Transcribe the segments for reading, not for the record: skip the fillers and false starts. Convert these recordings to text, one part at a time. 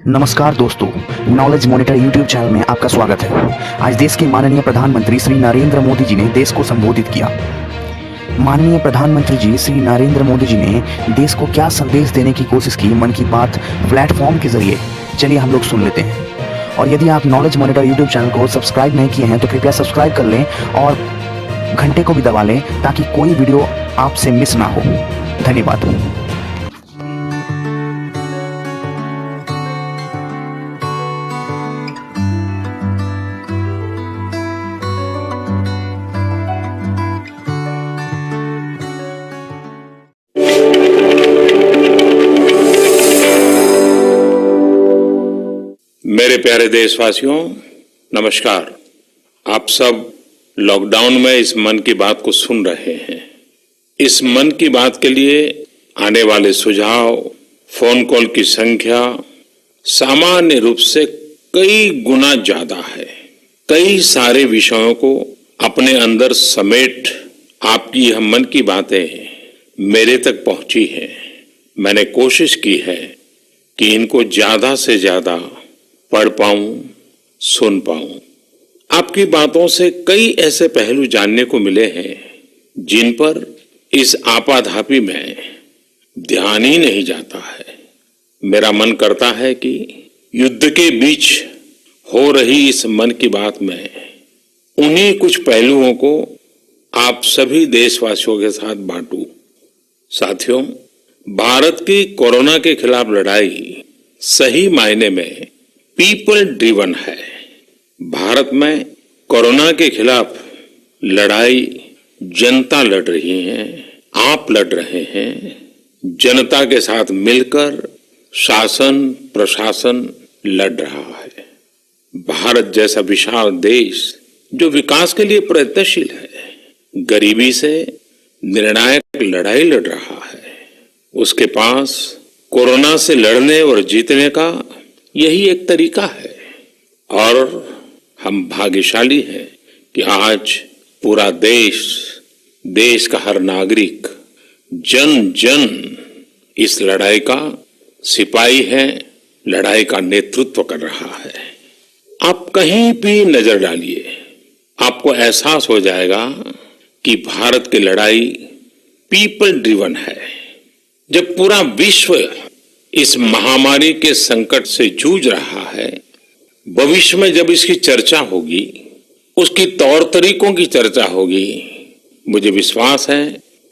नमस्कार दोस्तों, knowledge monitor YouTube channel में आपका स्वागत है। आज देश के माननीय प्रधानमंत्री श्री नरेंद्र मोदी जी ने देश को संबोधित किया। माननीय प्रधानमंत्री जी श्री नरेंद्र मोदी जी ने देश को क्या संदेश देने की कोशिश की मन की बात प्लेटफॉर्म के जरिए, चलिए हम लोग सुन लेते हैं। और यदि आप नॉलेज मॉनिटर यूट्यूब चैनल को सब्सक्राइब नहीं किए हैं तो कृपया सब्सक्राइब कर लें और घंटे को भी दबा लें ताकि कोई वीडियो आपसे मिस ना हो। धन्यवाद। मेरे प्यारे देशवासियों, नमस्कार। आप सब लॉकडाउन में इस मन की बात को सुन रहे हैं। इस मन की बात के लिए आने वाले सुझाव, फोन कॉल की संख्या सामान्य रूप से कई गुना ज्यादा है। कई सारे विषयों को अपने अंदर समेट आपकी यह मन की बातें मेरे तक पहुंची हैं। मैंने कोशिश की है कि इनको ज्यादा से ज्यादा पढ़ पाऊं, सुन पाऊं। आपकी बातों से कई ऐसे पहलू जानने को मिले हैं जिन पर इस आपाधापी में ध्यान ही नहीं जाता है। मेरा मन करता है कि युद्ध के बीच हो रही इस मन की बात में उन्हीं कुछ पहलुओं को आप सभी देशवासियों के साथ बांटूं। साथियों, भारत की कोरोना के खिलाफ लड़ाई सही मायने में पीपल ड्रिवन है। भारत में कोरोना के खिलाफ लड़ाई जनता लड़ रही है, आप लड़ रहे हैं। जनता के साथ मिलकर शासन प्रशासन लड़ रहा है। भारत जैसा विशाल देश जो विकास के लिए प्रयत्नशील है, गरीबी से निर्णायक लड़ाई लड़ रहा है। उसके पास कोरोना से लड़ने और जीतने का यही एक तरीका है। और हम भाग्यशाली हैं कि आज पूरा देश का हर नागरिक, जन जन इस लड़ाई का सिपाही है, लड़ाई का नेतृत्व कर रहा है। आप कहीं भी नजर डालिए, आपको एहसास हो जाएगा कि भारत की लड़ाई पीपल ड्रिवन है। जब पूरा विश्व इस महामारी के संकट से जूझ रहा है, भविष्य में जब इसकी चर्चा होगी, उसकी तौर तरीकों की चर्चा होगी, मुझे विश्वास है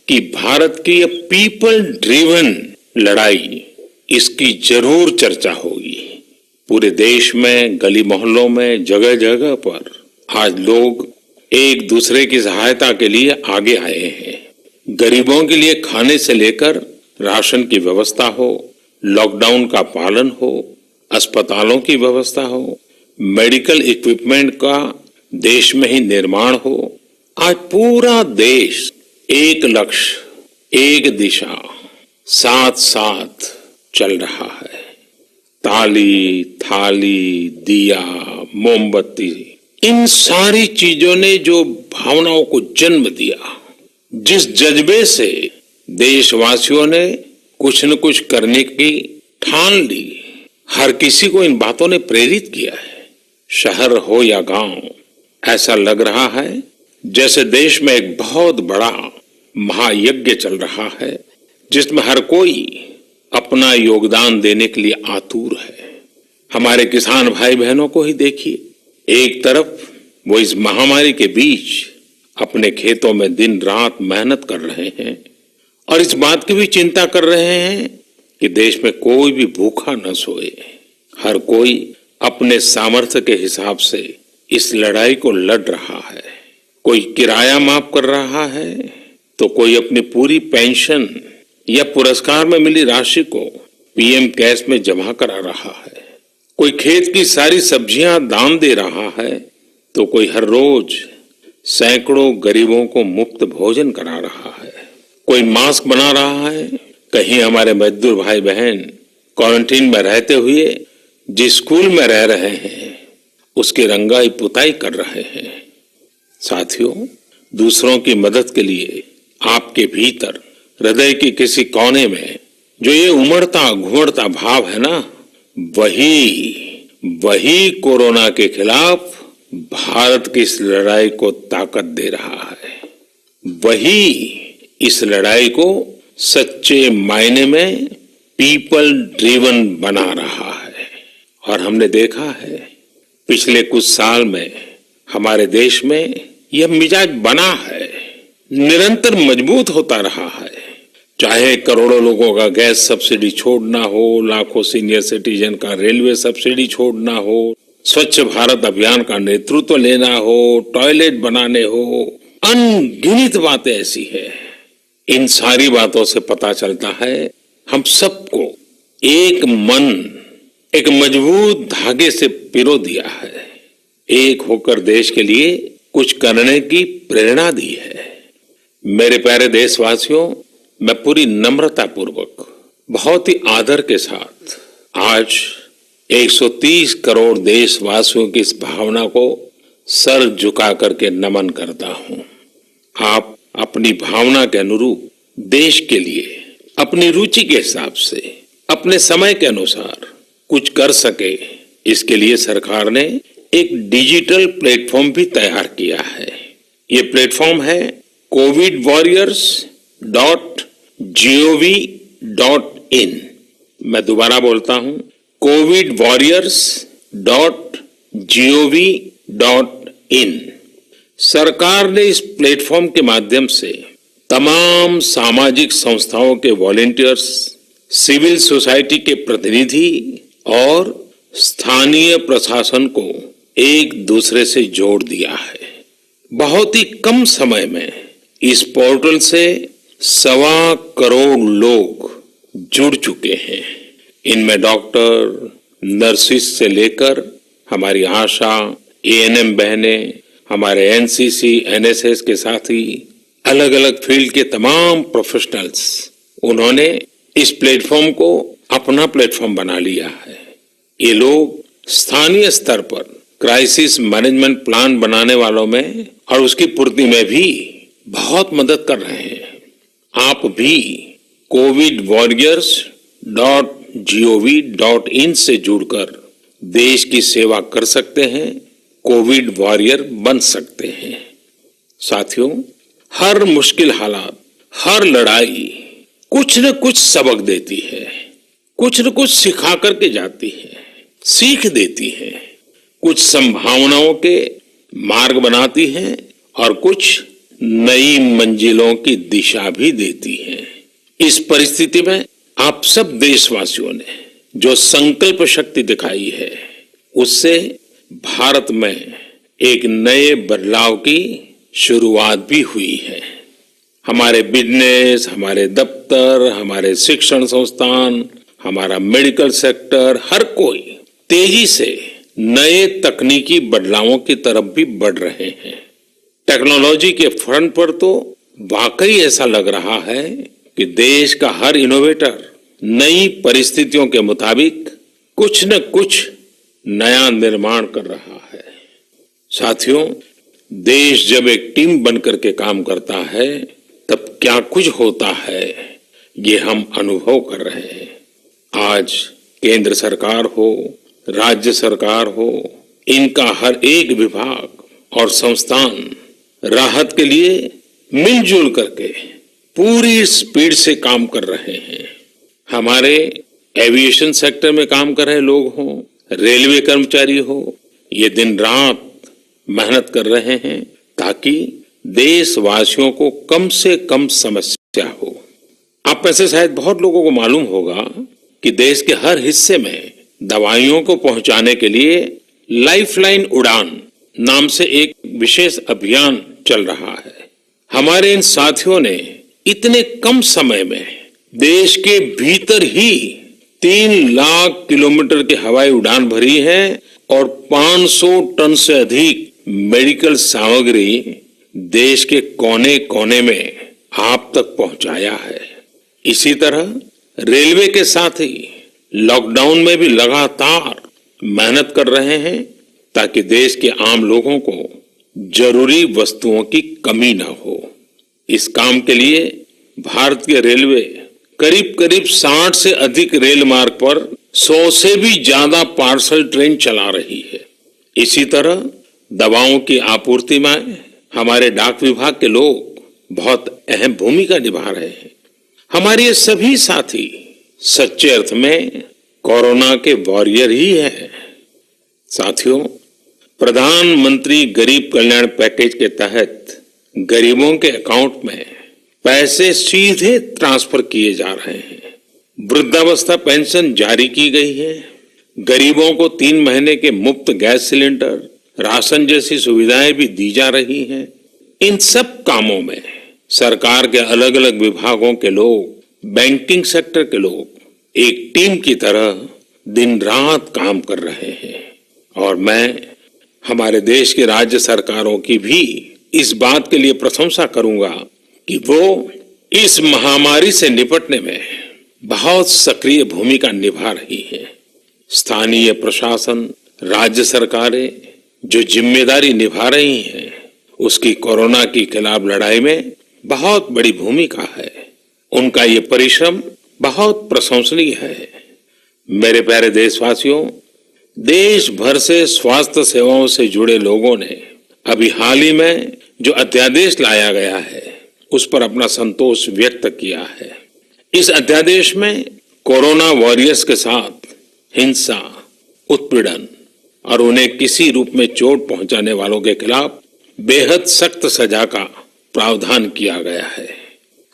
कि भारत की ये पीपल ड्रिवन लड़ाई, इसकी जरूर चर्चा होगी। पूरे देश में, गली मोहल्लों में, जगह जगह पर आज लोग एक दूसरे की सहायता के लिए आगे आए हैं। गरीबों के लिए खाने से लेकर राशन की व्यवस्था हो, लॉकडाउन का पालन हो, अस्पतालों की व्यवस्था हो, मेडिकल इक्विपमेंट का देश में ही निर्माण हो। आज पूरा देश एक लक्ष्य, एक दिशा, साथ साथ चल रहा है। ताली, थाली, दिया, मोमबत्ती, इन सारी चीजों ने जो भावनाओं को जन्म दिया, जिस जज्बे से देशवासियों ने कुछ न कुछ करने की ठान ली, हर किसी को इन बातों ने प्रेरित किया है। शहर हो या गांव, ऐसा लग रहा है जैसे देश में एक बहुत बड़ा महायज्ञ चल रहा है, जिसमें हर कोई अपना योगदान देने के लिए आतुर है। हमारे किसान भाई बहनों को ही देखिए, एक तरफ वो इस महामारी के बीच अपने खेतों में दिन रात मेहनत कर रहे हैं और इस बात की भी चिंता कर रहे हैं कि देश में कोई भी भूखा न सोए। हर कोई अपने सामर्थ्य के हिसाब से इस लड़ाई को लड़ रहा है। कोई किराया माफ कर रहा है तो कोई अपनी पूरी पेंशन या पुरस्कार में मिली राशि को पीएम कैश में जमा करा रहा है। कोई खेत की सारी सब्जियां दान दे रहा है तो कोई हर रोज सैकड़ों गरीबों को मुफ्त भोजन करा रहा है। कोई मास्क बना रहा है। कहीं हमारे मजदूर भाई बहन क्वारंटीन में रहते हुए जिस स्कूल में रह रहे हैं, उसकी रंगाई पुताई कर रहे हैं। साथियों, दूसरों की मदद के लिए आपके भीतर हृदय के किसी कोने में जो ये उमड़ता घुमड़ता भाव है ना, वही कोरोना के खिलाफ भारत की इस लड़ाई को ताकत दे रहा है। वही इस लड़ाई को सच्चे मायने में पीपल ड्रिवन बना रहा है। और हमने देखा है पिछले कुछ साल में हमारे देश में यह मिजाज बना है, निरंतर मजबूत होता रहा है। चाहे करोड़ों लोगों का गैस सब्सिडी छोड़ना हो, लाखों सीनियर सिटीजन का रेलवे सब्सिडी छोड़ना हो, स्वच्छ भारत अभियान का नेतृत्व लेना हो, टॉयलेट बनाने हो, अनगिनत बातें ऐसी है। इन सारी बातों से पता चलता है हम सबको एक मन, एक मजबूत धागे से पिरो दिया है, एक होकर देश के लिए कुछ करने की प्रेरणा दी है। मेरे प्यारे देशवासियों, मैं पूरी नम्रता पूर्वक, बहुत ही आदर के साथ आज 130 करोड़ देशवासियों की इस भावना को सर झुका करके नमन करता हूं। आप अपनी भावना के अनुरूप देश के लिए अपनी रुचि के हिसाब से, अपने समय के अनुसार कुछ कर सके, इसके लिए सरकार ने एक डिजिटल प्लेटफॉर्म भी तैयार किया है। ये प्लेटफॉर्म है covidwarriors.gov.in। मैं दोबारा बोलता हूं, covidwarriors.gov.in। सरकार ने इस प्लेटफॉर्म के माध्यम से तमाम सामाजिक संस्थाओं के वॉलेंटियर्स, सिविल सोसाइटी के प्रतिनिधि और स्थानीय प्रशासन को एक दूसरे से जोड़ दिया है। बहुत ही कम समय में इस पोर्टल से 1.25 करोड़ लोग जुड़ चुके हैं। इनमें डॉक्टर, नर्सिस से लेकर हमारी आशा, एएनएम बहनें, हमारे एनसीसी, एनएसएस के साथी, अलग अलग फील्ड के तमाम प्रोफेशनल्स, उन्होंने इस प्लेटफॉर्म को अपना प्लेटफॉर्म बना लिया है। ये लोग स्थानीय स्तर पर क्राइसिस मैनेजमेंट प्लान बनाने वालों में और उसकी पूर्ति में भी बहुत मदद कर रहे हैं। आप भी covidwarriors.gov.in से जुड़कर देश की सेवा कर सकते हैं, कोविड वॉरियर बन सकते हैं। साथियों, हर मुश्किल हालात, हर लड़ाई कुछ न कुछ सबक देती है, कुछ न कुछ सिखा करके जाती है, सीख देती है, कुछ संभावनाओं के मार्ग बनाती है और कुछ नई मंजिलों की दिशा भी देती है। इस परिस्थिति में आप सब देशवासियों ने जो संकल्प शक्ति दिखाई है, उससे भारत में एक नए बदलाव की शुरुआत भी हुई है। हमारे बिजनेस, हमारे दफ्तर, हमारे शिक्षण संस्थान, हमारा मेडिकल सेक्टर, हर कोई तेजी से नए तकनीकी बदलावों की तरफ भी बढ़ रहे हैं। टेक्नोलॉजी के फ्रंट पर तो वाकई ऐसा लग रहा है कि देश का हर इनोवेटर नई परिस्थितियों के मुताबिक कुछ न कुछ नया निर्माण कर रहा है। साथियों, देश जब एक टीम बनकर के काम करता है तब क्या कुछ होता है, ये हम अनुभव कर रहे हैं। आज केंद्र सरकार हो, राज्य सरकार हो, इनका हर एक विभाग और संस्थान राहत के लिए मिलजुल करके पूरी स्पीड से काम कर रहे हैं। हमारे एविएशन सेक्टर में काम कर रहे लोग हों, रेलवे कर्मचारी हो, ये दिन रात मेहनत कर रहे हैं ताकि देशवासियों को कम से कम समस्या हो। आप में से शायद बहुत लोगों को मालूम होगा कि देश के हर हिस्से में दवाइयों को पहुंचाने के लिए लाइफलाइन उड़ान नाम से एक विशेष अभियान चल रहा है। हमारे इन साथियों ने इतने कम समय में देश के भीतर ही 3 लाख किलोमीटर की हवाई उड़ान भरी है और 500 टन से अधिक मेडिकल सामग्री देश के कोने कोने में आप तक पहुंचाया है। इसी तरह रेलवे के साथ ही लॉकडाउन में भी लगातार मेहनत कर रहे हैं ताकि देश के आम लोगों को जरूरी वस्तुओं की कमी न हो। इस काम के लिए भारतीय रेलवे करीब करीब 60 से अधिक रेल मार्ग पर 100 से भी ज्यादा पार्सल ट्रेन चला रही है। इसी तरह दवाओं की आपूर्ति में हमारे डाक विभाग के लोग बहुत अहम भूमिका निभा रहे हैं। हमारे ये सभी साथी सच्चे अर्थ में कोरोना के वॉरियर ही हैं। साथियों, प्रधानमंत्री गरीब कल्याण पैकेज के तहत गरीबों के अकाउंट में पैसे सीधे ट्रांसफर किए जा रहे हैं। वृद्धावस्था पेंशन जारी की गई है। गरीबों को 3 महीने के मुफ्त गैस सिलेंडर, राशन जैसी सुविधाएं भी दी जा रही हैं। इन सब कामों में सरकार के अलग अलग विभागों के लोग, बैंकिंग सेक्टर के लोग एक टीम की तरह दिन रात काम कर रहे हैं। और मैं हमारे देश की राज्य सरकारों की भी इस बात के लिए प्रशंसा करूंगा कि वो इस महामारी से निपटने में बहुत सक्रिय भूमिका निभा रही है। स्थानीय प्रशासन, राज्य सरकारें जो जिम्मेदारी निभा रही हैं, उसकी कोरोना के खिलाफ लड़ाई में बहुत बड़ी भूमिका है। उनका ये परिश्रम बहुत प्रशंसनीय है। मेरे प्यारे देशवासियों, देश भर से स्वास्थ्य सेवाओं से जुड़े लोगों ने अभी हाल ही में जो अध्यादेश लाया गया है, उस पर अपना संतोष व्यक्त किया है। इस अध्यादेश में कोरोना वॉरियर्स के साथ हिंसा, उत्पीड़न और उन्हें किसी रूप में चोट पहुंचाने वालों के खिलाफ बेहद सख्त सजा का प्रावधान किया गया है।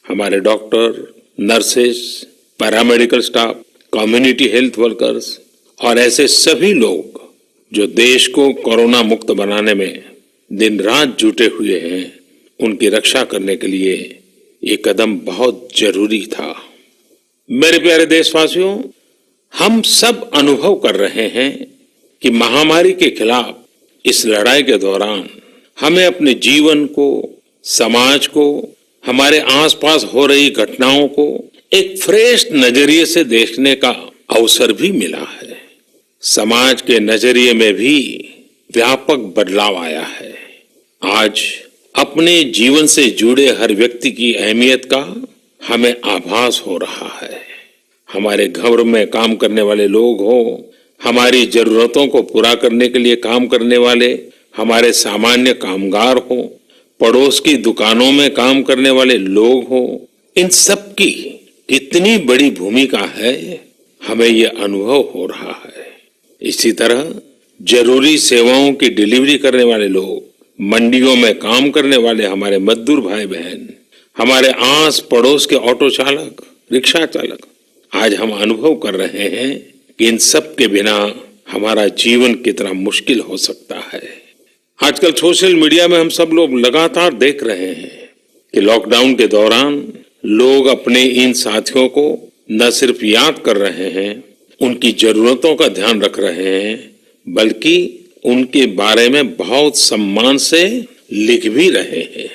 हमारे doctor, nurses, paramedical staff, community health workers और ऐसे सभी लोग जो देश को कोरोना मुक्त बनाने में दिन रात जुटे हुए हैं, उनकी रक्षा करने के लिए ये कदम बहुत जरूरी था। मेरे प्यारे देशवासियों, हम सब अनुभव कर रहे हैं कि महामारी के खिलाफ इस लड़ाई के दौरान हमें अपने जीवन को, समाज को, हमारे आसपास हो रही घटनाओं को एक फ्रेश नजरिए से देखने का अवसर भी मिला है। समाज के नजरिए में भी व्यापक बदलाव आया है। आज अपने जीवन से जुड़े हर व्यक्ति की अहमियत का हमें आभास हो रहा है। हमारे घर में काम करने वाले लोग हो, हमारी जरूरतों को पूरा करने के लिए काम करने वाले हमारे सामान्य कामगार हो, पड़ोस की दुकानों में काम करने वाले लोग हो, इन सब की कितनी बड़ी भूमिका है, हमें ये अनुभव हो रहा है। इसी तरह जरूरी सेवाओं की डिलीवरी करने वाले लोग, मंडियों में काम करने वाले हमारे मजदूर भाई बहन, हमारे आस पड़ोस के ऑटो चालक, रिक्शा चालक, आज हम अनुभव कर रहे हैं कि इन सब के बिना हमारा जीवन कितना मुश्किल हो सकता है। आजकल सोशल मीडिया में हम सब लोग लगातार देख रहे हैं कि लॉकडाउन के दौरान लोग अपने इन साथियों को न सिर्फ याद कर रहे हैं, उनकी जरूरतों का ध्यान रख रहे हैं, बल्कि उनके बारे में बहुत सम्मान से लिख भी रहे हैं।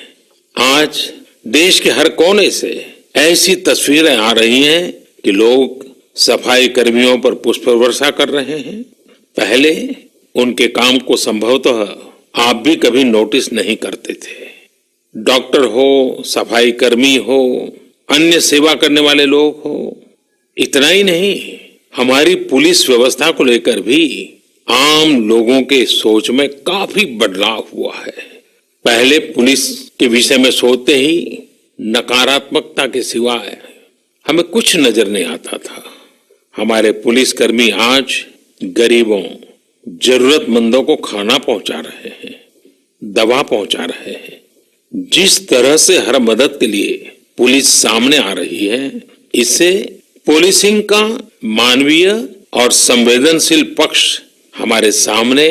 आज देश के हर कोने से ऐसी तस्वीरें आ रही हैं कि लोग सफाई कर्मियों पर पुष्प वर्षा कर रहे हैं। पहले उनके काम को संभवतः आप भी कभी नोटिस नहीं करते थे। डॉक्टर हो, सफाई कर्मी हो, अन्य सेवा करने वाले लोग हो, इतना ही नहीं, हमारी पुलिस व्यवस्था को लेकर भी आम लोगों के सोच में काफी बदलाव हुआ है। पहले पुलिस के विषय में सोचते ही नकारात्मकता के सिवाय हमें कुछ नजर नहीं आता था। हमारे पुलिसकर्मी आज गरीबों, जरूरतमंदों को खाना पहुंचा रहे हैं, दवा पहुंचा रहे हैं। जिस तरह से हर मदद के लिए पुलिस सामने आ रही है, इससे पुलिसिंग का मानवीय और संवेदनशील पक्ष हमारे सामने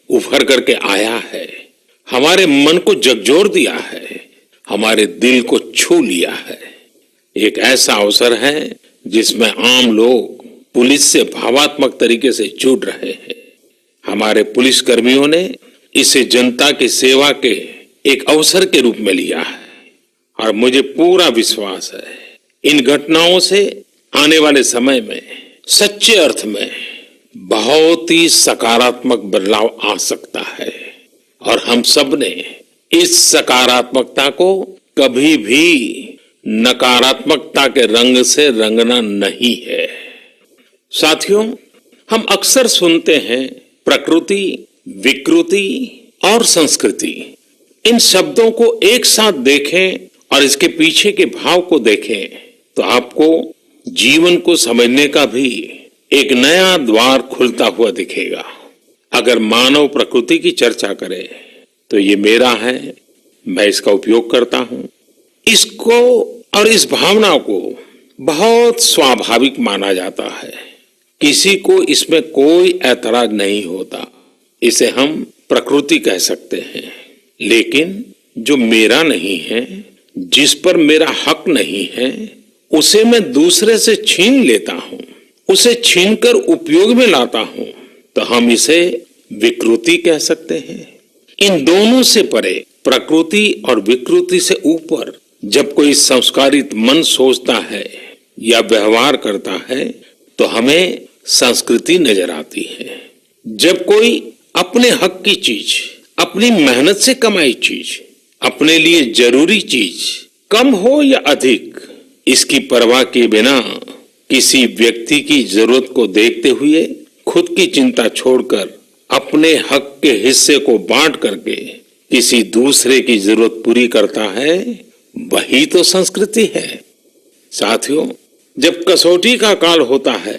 उभर करके आया है, हमारे मन को झकझोर दिया है, हमारे दिल को छू लिया है। एक ऐसा अवसर है जिसमें आम लोग पुलिस से भावात्मक तरीके से जुड़ रहे हैं। हमारे पुलिस कर्मियों ने इसे जनता की सेवा के एक अवसर के रूप में लिया है और मुझे पूरा विश्वास है इन घटनाओं से आने वाले समय में सच्चे अर्थ में बहुत ही सकारात्मक बदलाव आ सकता है और हम सब ने इस सकारात्मकता को कभी भी नकारात्मकता के रंग से रंगना नहीं है। साथियों, हम अक्सर सुनते हैं प्रकृति, विकृति और संस्कृति। इन शब्दों को एक साथ देखें और इसके पीछे के भाव को देखें तो आपको जीवन को समझने का भी एक नया द्वार खुलता हुआ दिखेगा। अगर मानव प्रकृति की चर्चा करें तो ये मेरा है, मैं इसका उपयोग करता हूं। इसको और इस भावना को बहुत स्वाभाविक माना जाता है, किसी को इसमें कोई ऐतराज नहीं होता। इसे हम प्रकृति कह सकते हैं। लेकिन जो मेरा नहीं है, जिस पर मेरा हक नहीं है, उसे मैं दूसरे से छीन लेता हूं, उसे छीनकर उपयोग में लाता हूं, तो हम इसे विकृति कह सकते हैं। इन दोनों से परे, प्रकृति और विकृति से ऊपर जब कोई संस्कारित मन सोचता है या व्यवहार करता है तो हमें संस्कृति नजर आती है। जब कोई अपने हक की चीज, अपनी मेहनत से कमाई चीज, अपने लिए जरूरी चीज कम हो या अधिक, इसकी परवाह किए बिना किसी व्यक्ति की जरूरत को देखते हुए खुद की चिंता छोड़कर अपने हक के हिस्से को बांट करके किसी दूसरे की जरूरत पूरी करता है, वही तो संस्कृति है। साथियों, जब कसौटी का काल होता है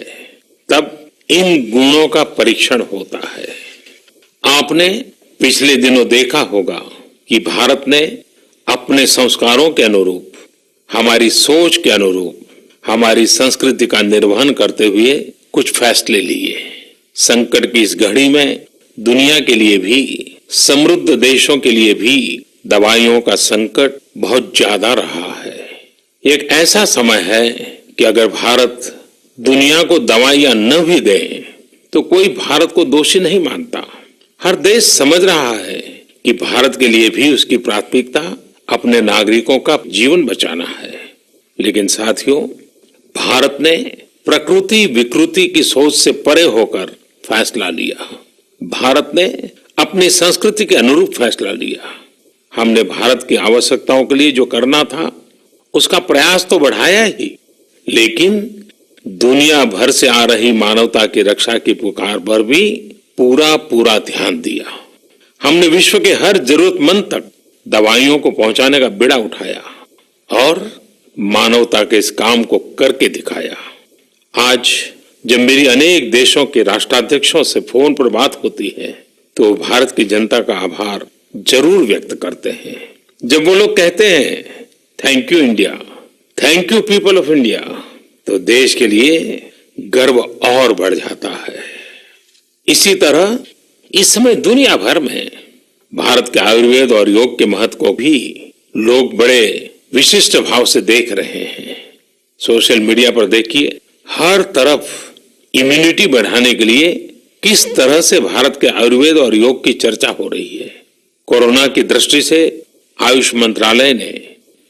तब इन गुणों का परीक्षण होता है। आपने पिछले दिनों देखा होगा कि भारत ने अपने संस्कारों के अनुरूप, हमारी सोच के अनुरूप, हमारी संस्कृति का निर्वहन करते हुए कुछ फैसले लिए। संकट की इस घड़ी में दुनिया के लिए भी, समृद्ध देशों के लिए भी दवाइयों का संकट बहुत ज्यादा रहा है। एक ऐसा समय है कि अगर भारत दुनिया को दवाइयां न भी दे तो कोई भारत को दोषी नहीं मानता। हर देश समझ रहा है कि भारत के लिए भी उसकी प्राथमिकता अपने नागरिकों का जीवन बचाना है। लेकिन साथियों, भारत ने प्रकृति विकृति की सोच से परे होकर फैसला लिया। भारत ने अपनी संस्कृति के अनुरूप फैसला लिया। हमने भारत की आवश्यकताओं के लिए जो करना था उसका प्रयास तो बढ़ाया ही, लेकिन दुनिया भर से आ रही मानवता की रक्षा की पुकार पर भी पूरा ध्यान दिया। हमने विश्व के हर जरूरतमंद तक दवाइयों को पहुंचाने का बीड़ा उठाया और मानवता के इस काम को करके दिखाया। आज जब मेरी अनेक देशों के राष्ट्राध्यक्षों से फोन पर बात होती है तो भारत की जनता का आभार जरूर व्यक्त करते हैं। जब वो लोग कहते हैं thank you India, thank you people of India, तो देश के लिए गर्व और बढ़ जाता है। इसी तरह इस समय दुनिया भर में भारत के आयुर्वेद और योग के महत्व को भी लोग बड़े विशिष्ट भाव से देख रहे हैं। सोशल मीडिया पर देखिए, हर तरफ इम्यूनिटी बढ़ाने के लिए किस तरह से भारत के आयुर्वेद और योग की चर्चा हो रही है। कोरोना की दृष्टि से आयुष मंत्रालय ने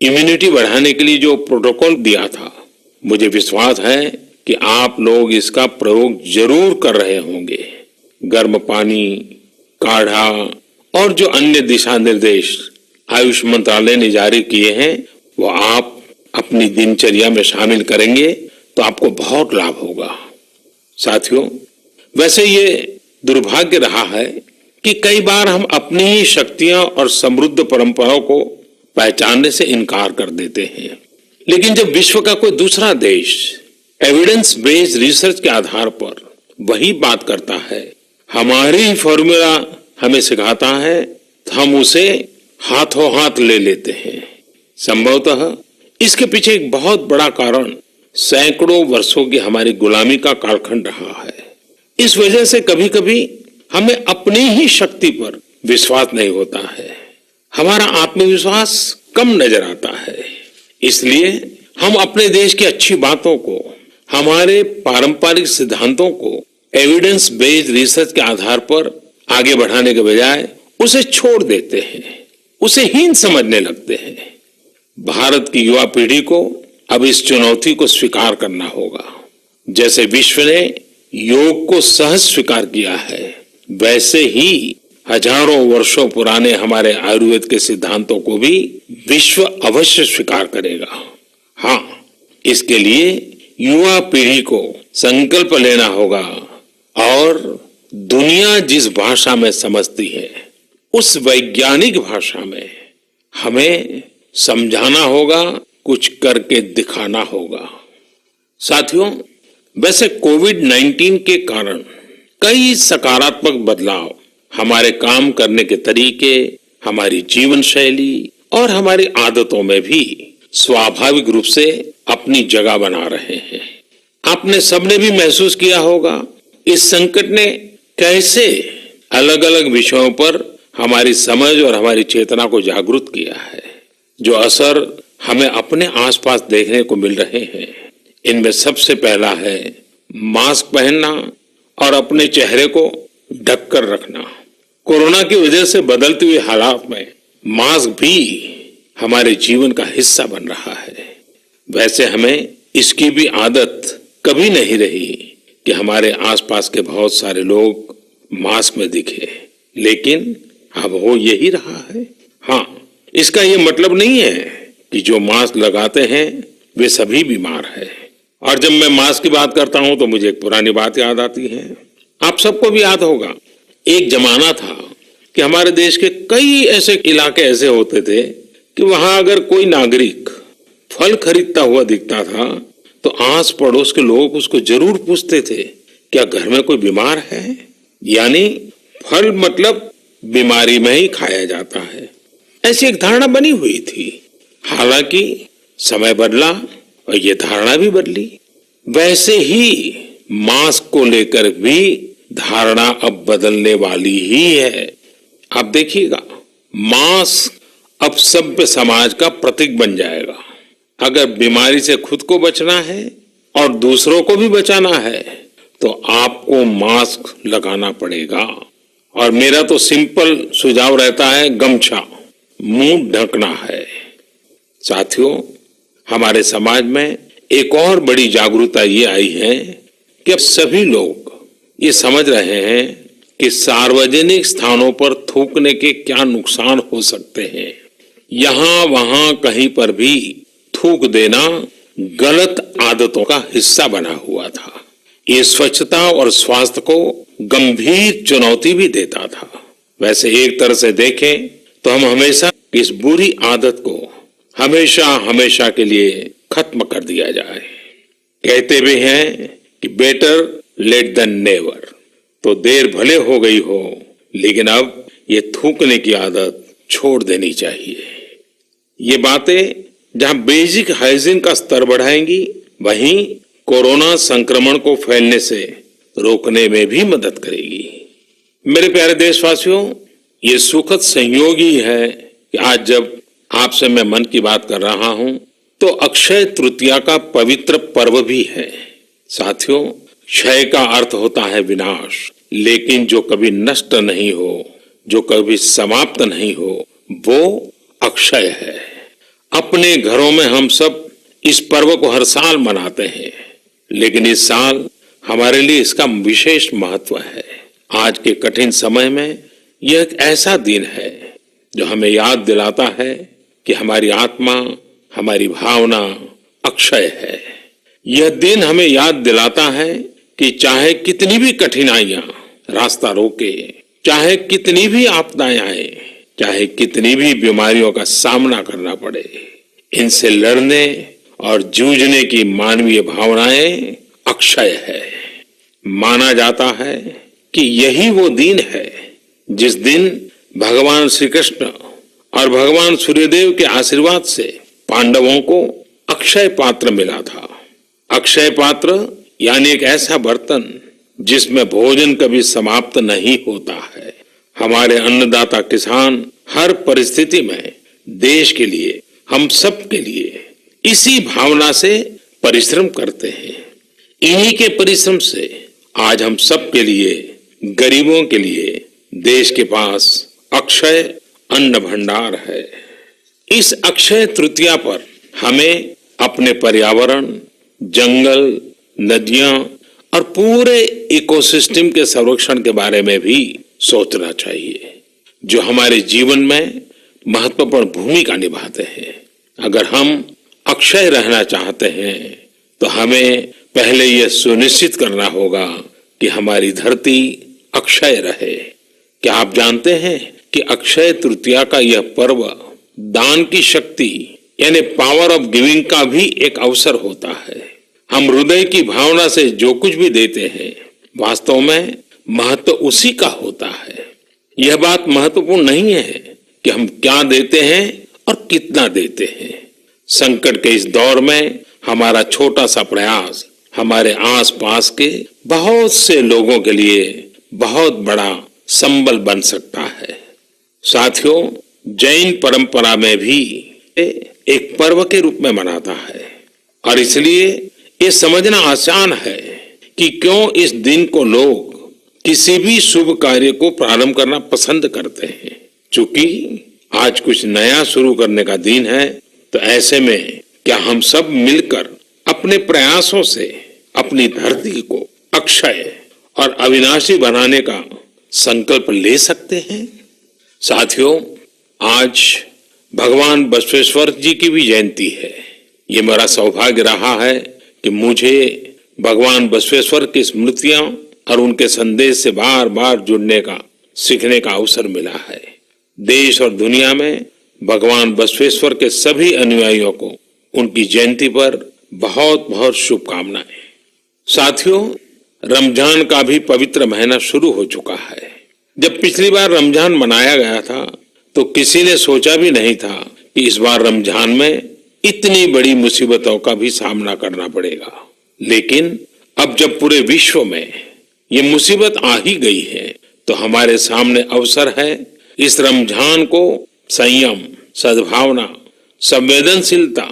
इम्यूनिटी बढ़ाने के लिए जो प्रोटोकॉल दिया था, मुझे विश्वास है कि आप लोग इसका प्रयोग जरूर कर रहे होंगे। गर्म पानी, काढ़ा और जो अन्य दिशा निर्देश आयुष मंत्रालय ने जारी किए हैं वो आप अपनी दिनचर्या में शामिल करेंगे तो आपको बहुत लाभ होगा। साथियों, वैसे ये दुर्भाग्य रहा है कि कई बार हम अपनी ही शक्तियां और समृद्ध परंपराओं को पहचानने से इनकार कर देते हैं। लेकिन जब विश्व का कोई दूसरा देश एविडेंस बेस्ड रिसर्च के आधार पर वही बात करता है, हमारी फॉर्मूला हमें सिखाता है, तो हम उसे हाथों हाथ ले लेते हैं। संभवतः इसके पीछे एक बहुत बड़ा कारण सैकड़ों वर्षों की हमारी गुलामी का कालखंड रहा है। इस वजह से कभी कभी हमें अपनी ही शक्ति पर विश्वास नहीं होता है, हमारा आत्मविश्वास कम नजर आता है। इसलिए हम अपने देश की अच्छी बातों को, हमारे पारंपरिक सिद्धांतों को एविडेंस बेस्ड रिसर्च के आधार पर आगे बढ़ाने के बजाय उसे छोड़ देते हैं, उसे हीन समझने लगते हैं। भारत की युवा पीढ़ी को अब इस चुनौती को स्वीकार करना होगा। जैसे विश्व ने योग को सहज स्वीकार किया है, वैसे ही हजारों वर्षों पुराने हमारे आयुर्वेद के सिद्धांतों को भी विश्व अवश्य स्वीकार करेगा। हाँ, इसके लिए युवा पीढ़ी को संकल्प लेना होगा और दुनिया जिस भाषा में समझती है उस वैज्ञानिक भाषा में हमें समझाना होगा, कुछ करके दिखाना होगा। साथियों, वैसे कोविड-19 के कारण कई सकारात्मक बदलाव हमारे काम करने के तरीके, हमारी जीवन शैली और हमारी आदतों में भी स्वाभाविक रूप से अपनी जगह बना रहे हैं। आपने सबने भी महसूस किया होगा इस संकट ने कैसे अलग अलग विषयों पर हमारी समझ और हमारी चेतना को जागरूक किया है। जो असर हमें अपने आसपास देखने को मिल रहे हैं, इनमें सबसे पहला है मास्क पहनना और अपने चेहरे को ढककर रखना। कोरोना की वजह से बदलते हुए हालात में मास्क भी हमारे जीवन का हिस्सा बन रहा है। वैसे हमें इसकी भी आदत कभी नहीं रही कि हमारे आसपास के बहुत सारे लोग मास्क में दिखे, लेकिन अब हो यही रहा है। हाँ, इसका ये मतलब नहीं है कि जो मास्क लगाते हैं वे सभी बीमार हैं। और जब मैं मास्क की बात करता हूं तो मुझे एक पुरानी बात याद आती है। आप सबको भी याद होगा, एक जमाना था कि हमारे देश के कई ऐसे इलाके ऐसे होते थे कि वहां अगर कोई नागरिक फल खरीदता हुआ दिखता था तो आस पड़ोस के लोग उसको जरूर पूछते थे, क्या घर में कोई बीमार है? यानी फल मतलब बीमारी में ही खाया जाता है, ऐसी एक धारणा बनी हुई थी। हालांकि समय बदला और ये धारणा भी बदली। वैसे ही मास्क को लेकर भी धारणा अब बदलने वाली ही है। आप देखिएगा, मास्क अब सभ्य समाज का प्रतीक बन जाएगा। अगर बीमारी से खुद को बचना है और दूसरों को भी बचाना है तो आपको मास्क लगाना पड़ेगा। और मेरा तो सिंपल सुझाव रहता है, गमछा मुंह ढकना है। साथियों, हमारे समाज में एक और बड़ी जागरूकता ये आई है कि अब सभी लोग ये समझ रहे हैं कि सार्वजनिक स्थानों पर थूकने के क्या नुकसान हो सकते हैं। यहां वहां कहीं पर भी थूक देना गलत आदतों का हिस्सा बना हुआ था। ये स्वच्छता और स्वास्थ्य को गंभीर चुनौती भी देता था। वैसे एक तरह से देखें तो हम हमेशा इस बुरी आदत को हमेशा हमेशा के लिए खत्म कर दिया जाए। कहते भी हैं कि बेटर लेट देन नेवर। तो देर भले हो गई हो, लेकिन अब ये थूकने की आदत छोड़ देनी चाहिए। ये बातें जहां बेसिक हाइजीन का स्तर बढ़ाएंगी, वहीं कोरोना संक्रमण को फैलने से रोकने में भी मदद करेगी। मेरे प्यारे देशवासियों, ये सुखद संयोग ही है कि आज जब आपसे मैं मन की बात कर रहा हूं तो अक्षय तृतीया का पवित्र पर्व भी है। साथियों, क्षय का अर्थ होता है विनाश, लेकिन जो कभी नष्ट नहीं हो, जो कभी समाप्त नहीं हो, वो अक्षय है। अपने घरों में हम सब इस पर्व को हर साल मनाते हैं, लेकिन इस साल हमारे लिए इसका विशेष महत्व है। आज के कठिन समय में यह एक ऐसा दिन है जो हमें याद दिलाता है कि हमारी आत्मा, हमारी भावना अक्षय है। यह दिन हमें याद दिलाता है कि चाहे कितनी भी कठिनाइयां रास्ता रोके, चाहे कितनी भी आपदाएं आए, चाहे कितनी भी बीमारियों का सामना करना पड़े, इनसे लड़ने और जूझने की मानवीय भावनाएं अक्षय है। माना जाता है कि यही वो दिन है जिस दिन भगवान श्री कृष्ण और भगवान सूर्यदेव के आशीर्वाद से पांडवों को अक्षय पात्र मिला था। अक्षय पात्र यानी एक ऐसा बर्तन जिसमें भोजन कभी समाप्त नहीं होता है। हमारे अन्नदाता किसान हर परिस्थिति में देश के लिए, हम सब के लिए इसी भावना से परिश्रम करते हैं। इन्हीं के परिश्रम से आज हम सब के लिए, गरीबों के लिए देश के पास अक्षय अन्न भंडार है। इस अक्षय तृतीया पर हमें अपने पर्यावरण, जंगल, नदियां और पूरे इकोसिस्टम के संरक्षण के बारे में भी सोचना चाहिए, जो हमारे जीवन में महत्वपूर्ण भूमिका निभाते हैं। अगर हम अक्षय रहना चाहते हैं तो हमें पहले यह सुनिश्चित करना होगा कि हमारी धरती अक्षय रहे। क्या आप जानते हैं कि अक्षय तृतीया का यह पर्व दान की शक्ति यानी पावर ऑफ गिविंग का भी एक अवसर होता है। हम हृदय की भावना से जो कुछ भी देते हैं वास्तव में महत्व उसी का होता है। यह बात महत्वपूर्ण नहीं है कि हम क्या देते हैं और कितना देते हैं। संकट के इस दौर में हमारा छोटा सा प्रयास हमारे आसपास के बहुत से लोगों के लिए बहुत बड़ा संबल बन सकता है। साथियों, जैन परंपरा में भी एक पर्व के रूप में मनाता है और इसलिए ये समझना आसान है कि क्यों इस दिन को लोग किसी भी शुभ कार्य को प्रारंभ करना पसंद करते हैं। चूंकि आज कुछ नया शुरू करने का दिन है, तो ऐसे में क्या हम सब मिलकर अपने प्रयासों से अपनी धरती को अक्षय और अविनाशी बनाने का संकल्प ले सकते हैं? साथियों, आज भगवान बसवेश्वर जी की भी जयंती है। ये मेरा सौभाग्य रहा है कि मुझे भगवान बसवेश्वर की स्मृतियां और उनके संदेश से बार बार जुड़ने का, सीखने का अवसर मिला है। देश और दुनिया में भगवान बसवेश्वर के सभी अनुयायियों को उनकी जयंती पर बहुत बहुत शुभकामनाएं। साथियों, रमजान का भी पवित्र महीना शुरू हो चुका है। जब पिछली बार रमजान मनाया गया था तो किसी ने सोचा भी नहीं था कि इस बार रमजान में इतनी बड़ी मुसीबतों का भी सामना करना पड़ेगा। लेकिन अब जब पूरे विश्व में ये मुसीबत आ ही गई है, तो हमारे सामने अवसर है इस रमजान को संयम, सद्भावना, संवेदनशीलता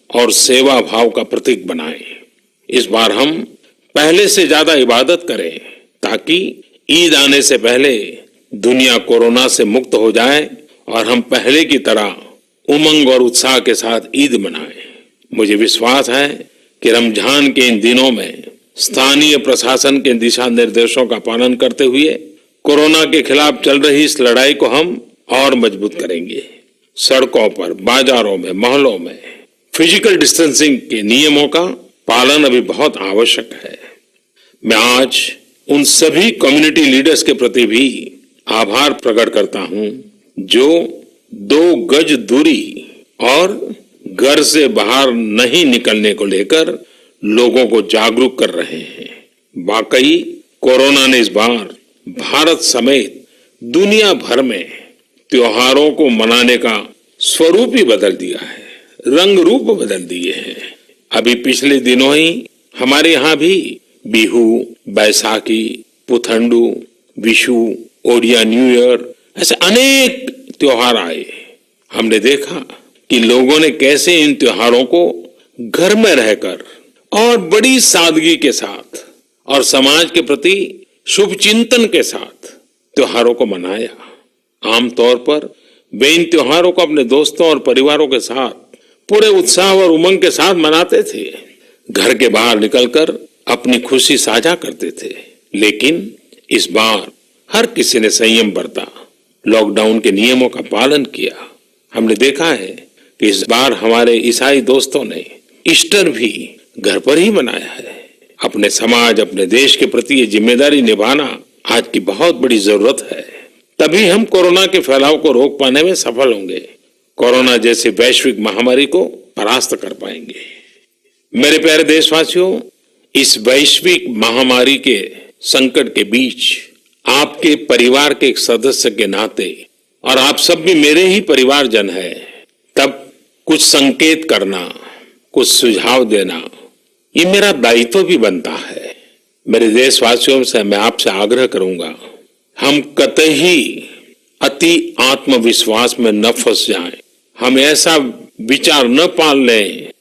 और सेवा भाव का प्रतीक बनाएं। इस बार हम पहले से ज्यादा इबादत करें ताकि ईद आने से पहले दुनिया कोरोना से मुक्त हो जाए और हम पहले की तरह उमंग और उत्साह के साथ ईद मनाएं। मुझे विश्वास है कि रमजान के इन दिनों में स्थानीय प्रशासन के दिशा निर्देशों का पालन करते हुए कोरोना के खिलाफ चल रही इस लड़ाई को हम और मजबूत करेंगे। सड़कों पर, बाजारों में, मोहल्लों में फिजिकल डिस्टेंसिंग के नियमों का पालन अभी बहुत आवश्यक है। मैं आज उन सभी कम्युनिटी लीडर्स के प्रति भी आभार प्रकट करता हूं जो 2 गज दूरी और घर से बाहर नहीं निकलने को लेकर लोगों को जागरूक कर रहे हैं। वाकई कोरोना ने इस बार भारत समेत दुनिया भर में त्योहारों को मनाने का स्वरूप ही बदल दिया है, रंग रूप बदल दिए हैं। अभी पिछले दिनों ही हमारे यहाँ भी बिहू, बैसाखी, पुथंडू, विशु, ओडिया न्यू ईयर ऐसे अनेक त्योहार आए। हमने देखा कि लोगों ने कैसे इन त्योहारों को घर में रहकर और बड़ी सादगी के साथ और समाज के प्रति शुभ चिंतन के साथ त्योहारों को मनाया। आमतौर पर वे इन त्योहारों को अपने दोस्तों और परिवारों के साथ पूरे उत्साह और उमंग के साथ मनाते थे, घर के बाहर निकलकर अपनी खुशी साझा करते थे। लेकिन इस बार हर किसी ने संयम बरता, लॉकडाउन के नियमों का पालन किया। हमने देखा है कि इस बार हमारे ईसाई दोस्तों ने ईस्टर भी घर पर ही मनाया है। अपने समाज, अपने देश के प्रति ये जिम्मेदारी निभाना आज की बहुत बड़ी जरूरत है। तभी हम कोरोना के फैलाव को रोक पाने में सफल होंगे, कोरोना जैसी वैश्विक महामारी को परास्त कर पाएंगे। मेरे प्यारे देशवासियों, इस वैश्विक महामारी के संकट के बीच आपके परिवार के एक सदस्य के नाते, और आप सब भी मेरे ही परिवारजन हैं, तब कुछ संकेत करना, कुछ सुझाव देना, ये मेरा दायित्व भी बनता है। मेरे देशवासियों से मैं आपसे आग्रह करूंगा, हम कतई अति आत्मविश्वास में न फंस जाएं। हम ऐसा विचार न पाल लें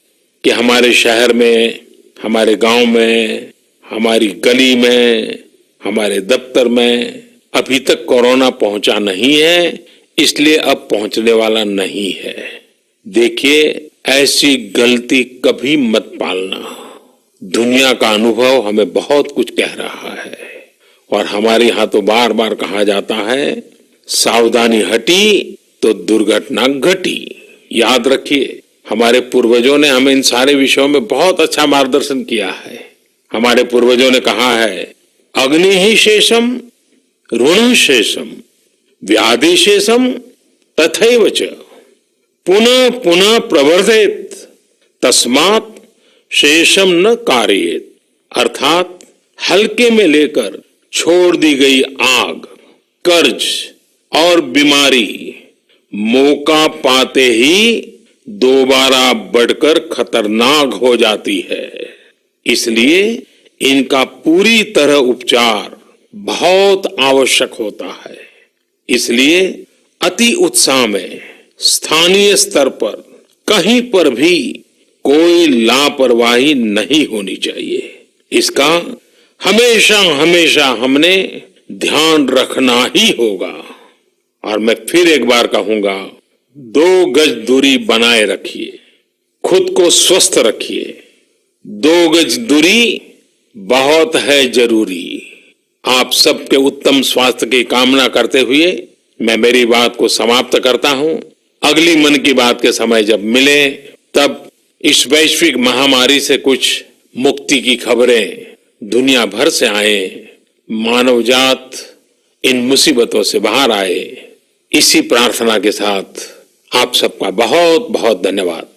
कि हमारे शहर में, हमारे गांव में, हमारी गली में, हमारे दफ्तर में अभी तक कोरोना पहुंचा नहीं है, इसलिए अब पहुंचने वाला नहीं है। देखिए, ऐसी गलती कभी मत पालना। दुनिया का अनुभव हमें बहुत कुछ कह रहा है और हमारे यहाँ तो बार बार कहा जाता है, सावधानी हटी तो दुर्घटना घटी। याद रखिए, हमारे पूर्वजों ने हमें इन सारे विषयों में बहुत अच्छा मार्गदर्शन किया है। हमारे पूर्वजों ने कहा है, अग्नि ही शेषम ऋण शेषम व्याधि शेषम तथैव च पुनः पुनः प्रवर्धेत तस्मात् शेषम न कार्येत। अर्थात हल्के में लेकर छोड़ दी गई आग, कर्ज और बीमारी मौका पाते ही दोबारा बढ़कर खतरनाक हो जाती है। इसलिए इनका पूरी तरह उपचार बहुत आवश्यक होता है। इसलिए अति उत्साह में स्थानीय स्तर पर कहीं पर भी कोई लापरवाही नहीं होनी चाहिए। इसका हमेशा हमेशा हमने ध्यान रखना ही होगा। और मैं फिर एक बार कहूंगा, 2 गज दूरी बनाए रखिए, खुद को स्वस्थ रखिए। 2 गज दूरी बहुत है जरूरी। आप सबके उत्तम स्वास्थ्य की कामना करते हुए मैं मेरी बात को समाप्त करता हूं। अगली मन की बात के समय जब मिले तब इस वैश्विक महामारी से कुछ मुक्ति की खबरें दुनिया भर से आए, मानव जात इन मुसीबतों से बाहर आए, इसी प्रार्थना के साथ आप सबका बहुत बहुत धन्यवाद।